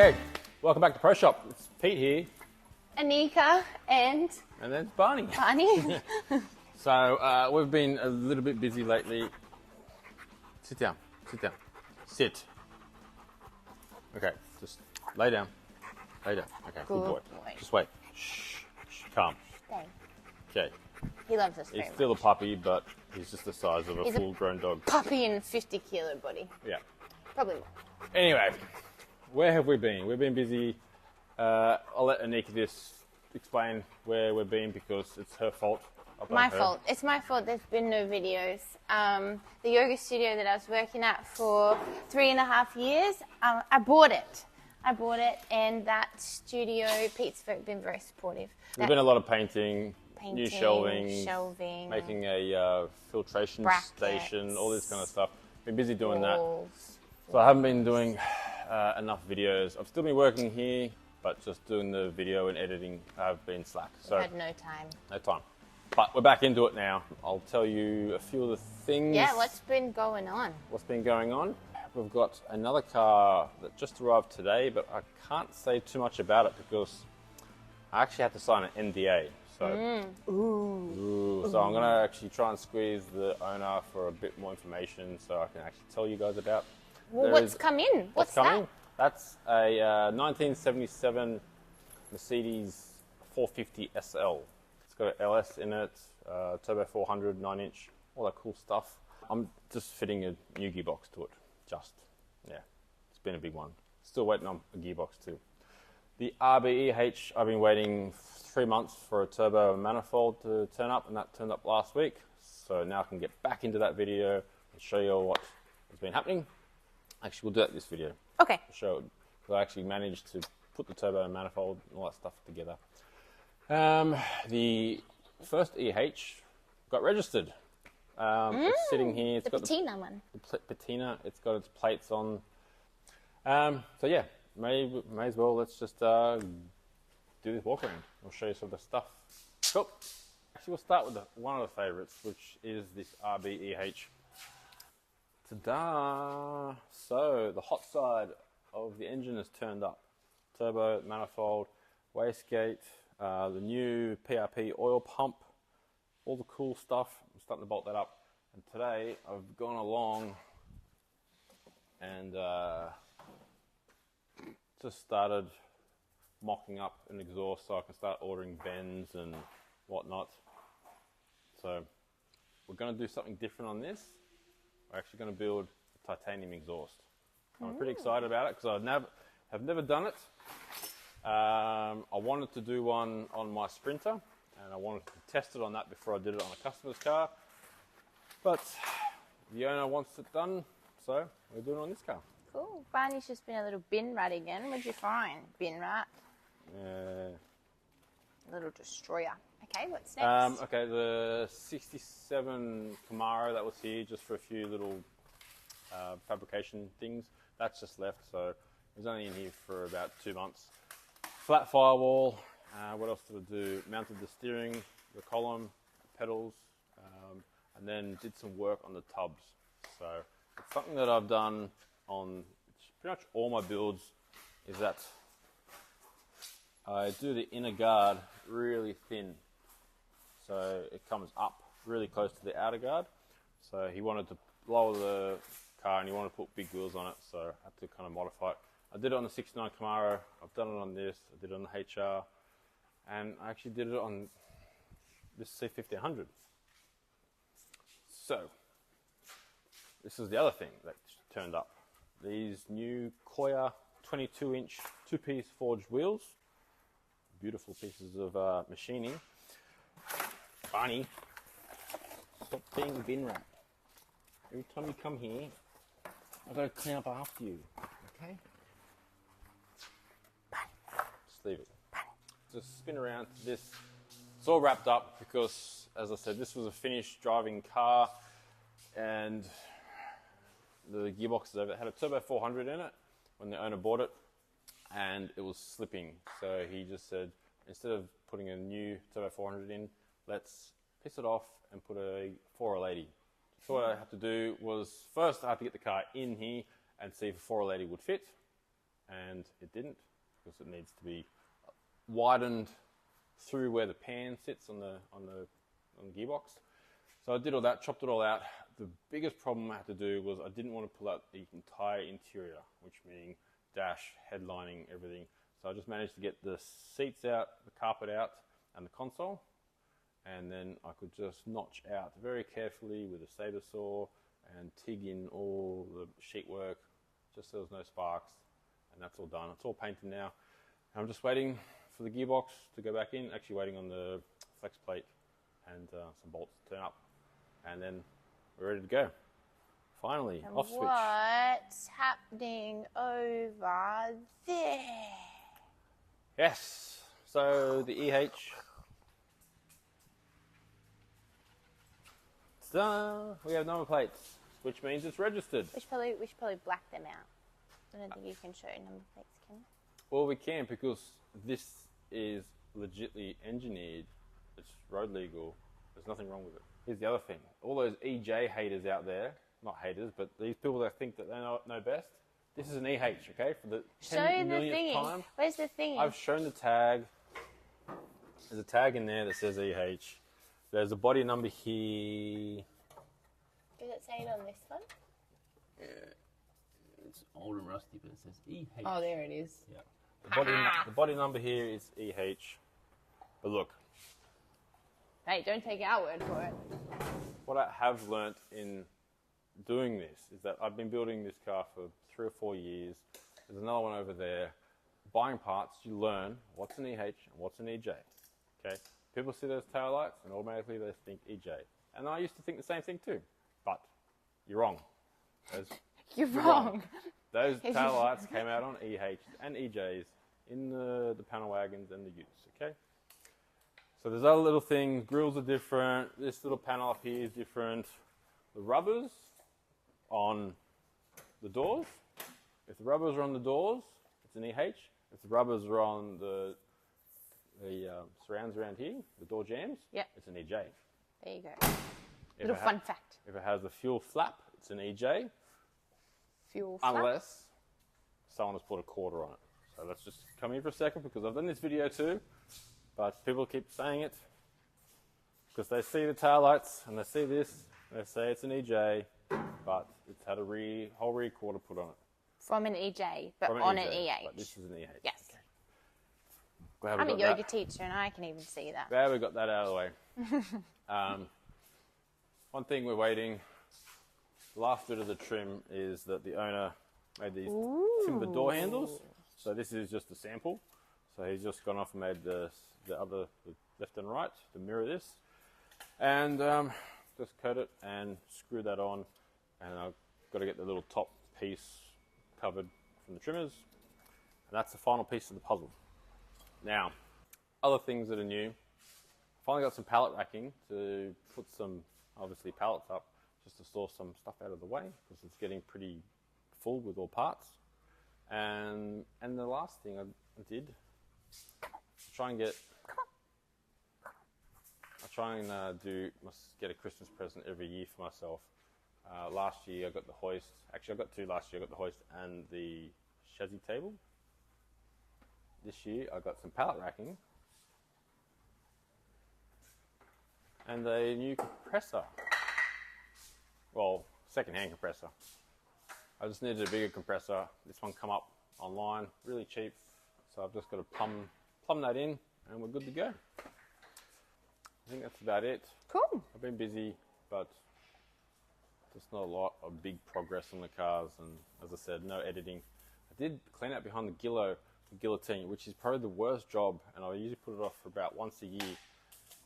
Okay, welcome back to Pro Shop. It's Pete here. Anika and then Barney. So we've been a little bit busy lately. Sit down, sit. Okay, just lay down. Okay, good boy. Just wait. Shh, calm. Stay. Okay. He loves us very He's still a puppy, but he's just the size of a full-grown dog. Puppy in 50-kilo body. Yeah. Probably more. Anyway, where have we been? We've been busy. I'll let Anika just explain where we've been because it's her fault. My fault. It's my fault there's been no videos. The yoga studio that I was working at for 3.5 years, I bought it. And that studio, Pete's been very supportive. There's been a lot of painting, new shelving, making a filtration station, all this kind of stuff. Been busy doing that. So I haven't been doing enough videos. I've still been working here, but just doing the video and editing, I've been slack. So I've had no time. No time. But we're back into it now. I'll tell you a few of the things. Yeah, what's been going on? What's been going on? We've got another car that just arrived today, but I can't say too much about it because I actually had to sign an NDA. So, so I'm going to actually try and squeeze the owner for a bit more information so I can actually tell you guys about. Well, what's come in? What's that? That's a 1977 Mercedes 450 SL. It's got an LS in it, turbo 400, 9-inch, all that cool stuff. I'm just fitting a new gearbox to it. It's been a big one. Still waiting on a gearbox too. The RBEH, I've been waiting 3 months for a turbo manifold to turn up, and that turned up last week. So now I can get back into that video and show you all what has been happening. Actually, we'll do that in this video. Okay. Show it, because I actually managed to put the turbo manifold and all that stuff together. The first EH got registered. It's sitting here. It's got patina one. The patina. It's got its plates on. So yeah, may as well. Let's just do this walk around. I'll show you some of the stuff. Cool. Actually, we'll start with one of the favourites, which is this RBEH. Ta-da! So the hot side of the engine is turned up. Turbo, manifold, wastegate, the new PRP oil pump, all the cool stuff. I'm starting to bolt that up. And today I've gone along and just started mocking up an exhaust so I can start ordering bends and whatnot. So we're going to do something different on this. We're actually going to build a titanium exhaust. I'm pretty excited about it because I have never done it. I wanted to do one on my Sprinter and I wanted to test it on that before I did it on a customer's car. But the owner wants it done, so we're doing it on this car. Cool. Barney's just been a little bin rat again. What'd you find? Bin rat? A little destroyer. Okay, what's next? Okay, the 67 Camaro that was here just for a few little fabrication things. That's just left, so it was only in here for about 2 months. Flat firewall. What else did I do? Mounted the steering, the column, pedals, and then did some work on the tubs. So it's something that I've done on pretty much all my builds, is that I do the inner guard really thin. So it comes up really close to the outer guard. So he wanted to lower the car and he wanted to put big wheels on it, so I had to kind of modify it. I did it on the 69 Camaro, I've done it on this, I did it on the HR, and I actually did it on this C1500. So, this is the other thing that turned up. These new Koya 22-inch two-piece forged wheels. Beautiful pieces of machining. Barney, stop being a bin rat. Every time you come here, I've got to clean up after you, okay? Just leave it. Just spin around to this. It's all wrapped up because, as I said, this was a finished driving car and the gearbox is over. It had a turbo 400 in it when the owner bought it and it was slipping. So he just said, instead of putting a new turbo 400 in, let's piss it off and put a 4L80. So what I had to do was, first I had to get the car in here and see if a 4L80 would fit. and it didn't, because it needs to be widened through where the pan sits on the gearbox. So I did all that, chopped it all out. The biggest problem I had to do was I didn't want to pull out the entire interior, which meaning dash, headlining, everything. So I just managed to get the seats out, the carpet out, and the console. And then I could just notch out very carefully with a saber saw and TIG in all the sheet work, just so there was no sparks. And that's all done. It's all painted now. I'm just waiting for the gearbox to go back in, actually waiting on the flex plate and some bolts to turn up. And then we're ready to go. Finally, And off switch. what's happening over there? Yes, so the EH. Ta-da! We have number plates, which means it's registered. We should probably black them out. I don't think you can show number plates, can you? Well, we can, because this is legitly engineered. It's road legal. There's nothing wrong with it. Here's the other thing. All those EJ haters out there, not haters, but these people that think that they know best, this is an EH, okay? For the 10 millionth time. Where's the thingy? I've shown the tag. There's a tag in there that says EH. There's a body number here. Does it say it on this one? Yeah. It's old and rusty, but it says EH. Oh, there it is. Yeah. The body number here is EH. But look, Hey, don't take our word for it. what I have learnt in doing this is that I've been building this car for 3 or 4 years. There's another one over there. Buying parts, you learn what's an EH and what's an EJ. Okay? People see those tail lights and automatically they think EJ. And I used to think the same thing too. But you're wrong. You're wrong. Those tail lights came out on EHs and EJs in the panel wagons and the utes, okay? So there's other little things. Grills are different. This little panel up here is different. The rubbers on the doors. If the rubbers are on the doors, it's an EH. If the rubbers are on the surrounds around here, the door jambs, Yep. it's an EJ. There you go. If Little it fun fact. If it has the fuel flap, it's an EJ. Fuel flap. Unless someone has put a quarter on it. So let's just come here for a second, because I've done this video too, but people keep saying it because they see the tail lights and they see this and they say it's an EJ, but it's had a whole rear quarter put on it. From an EJ, but From on EJ, an EH. But this is an EH. Yes. Okay. Glad we I'm a got yoga that. teacher and I can even see that. Glad we got that out of the way. One thing we're waiting, the last bit of the trim is that the owner made these timber door handles. So this is just a sample. So he's just gone off and made the left and right to mirror this. And just coat it and screw that on. And I've got to get the little top piece covered from the trimmers. And that's the final piece of the puzzle. Now, other things that are new. Finally got some pallet racking to put some, obviously, pallets up, just to store some stuff out of the way, because it's getting pretty full with all parts. And the last thing I did, must get a Christmas present every year for myself. Last year I got the hoist. Actually, I got two last year. I got the hoist and the chassis table. This year I got some pallet racking and a new compressor. Well, second-hand compressor. I just needed a bigger compressor. This one come up online, really cheap. So I've just got to plumb that in and we're good to go. I think that's about it. Cool. I've been busy, but just not a lot of big progress on the cars. And as I said, no editing. I did clean out behind the guillotine, which is probably the worst job. And I usually put it off for about once a year,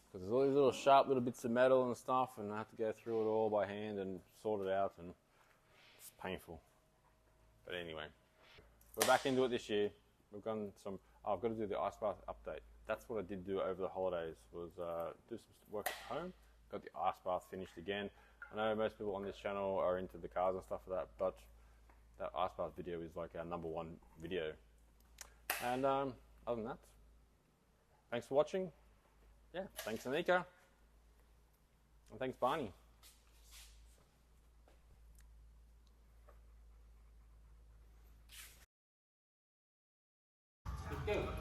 because there's all these little sharp little bits of metal and stuff, and I have to go through it all by hand and sort it out, and it's painful. But anyway, we're back into it this year. We've done some. I've got to do the ice bath update. That's what I did do over the holidays, was do some work at home. Got the ice bath finished again. I know most people on this channel are into the cars and stuff like that, but that ice bath video is like our #1 video. And other than that, thanks for watching. Yeah, thanks Anika, and thanks Barney. Go.